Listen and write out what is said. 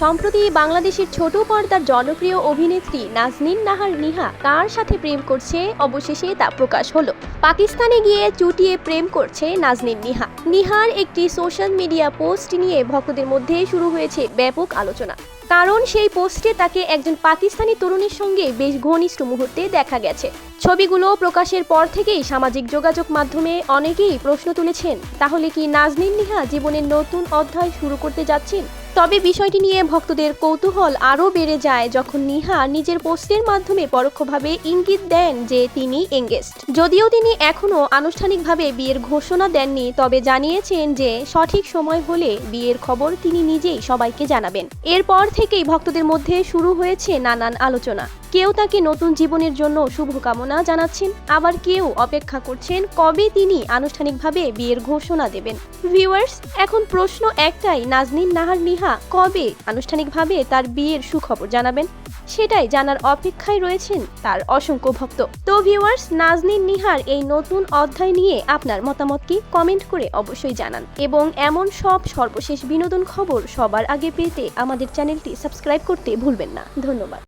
সম্প্রতি বাংলাদেশের ছোট পর্দার জনপ্রিয় অভিনেত্রী নাজনীন নাহার নিহা কার সাথে প্রেম করছে অবশেষে তা প্রকাশ হলো। পাকিস্তানে গিয়ে চুটিয়ে প্রেম করছে নাজনীন নিহা। নিহার একটি সোশ্যাল মিডিয়া পোস্ট নিয়ে ভক্তদের মধ্যে শুরু হয়েছে ব্যাপক আলোচনা। কারণ সেই পোস্টে তাকে একজন পাকিস্তানি তরুণীর সঙ্গে বেশ ঘনিষ্ঠ মুহূর্তে দেখা গেছে। ছবিগুলো প্রকাশের পর থেকেই সামাজিক যোগাযোগ মাধ্যমে অনেকেই প্রশ্ন তুলেছেন, তাহলে কি নাজনীন নিহা জীবনের নতুন অধ্যায় শুরু করতে যাচ্ছেন? তবে বিষয়টি নিয়ে ভক্তদের কৌতূহল আরও বেড়ে যায় যখন নিহা নিজের পোস্টের মাধ্যমে পরোক্ষভাবে ইঙ্গিত দেন যে তিনি এঙ্গেজড। যদিও তিনি এখনও আনুষ্ঠানিকভাবে বিয়ের ঘোষণা দেননি, তবে জানিয়েছেন যে সঠিক সময় হলে বিয়ের খবর তিনি নিজেই সবাইকে জানাবেন। এরপর থেকেই ভক্তদের মধ্যে শুরু হয়েছে নানান আলোচনা। কেউ তাকে নতুন জীবনের জন্য শুভকামনা জানাচ্ছেন, আবার কেউ অপেক্ষা করছেন কবে তিনি আনুষ্ঠানিকভাবে বিয়ের ঘোষণা দেবেন। ভিউয়ার্স, এখন প্রশ্ন একটাই, নাজনীন নাহার নিহা কবে আনুষ্ঠানিকভাবে তার বিয়ের সুখবর জানাবেন? সেটাই জানার অপেক্ষায় রয়েছেন তার অসংখ্য ভক্ত। তো ভিউয়ার্স, নাজনীন নিহার এই নতুন অধ্যায় নিয়ে আপনার মতামত কি? কমেন্ট করে অবশ্যই জানান এবং এমন সব সর্বশেষ বিনোদন খবর সবার আগে পেতে আমাদের চ্যানেলটি সাবস্ক্রাইব করতে ভুলবেন না। ধন্যবাদ।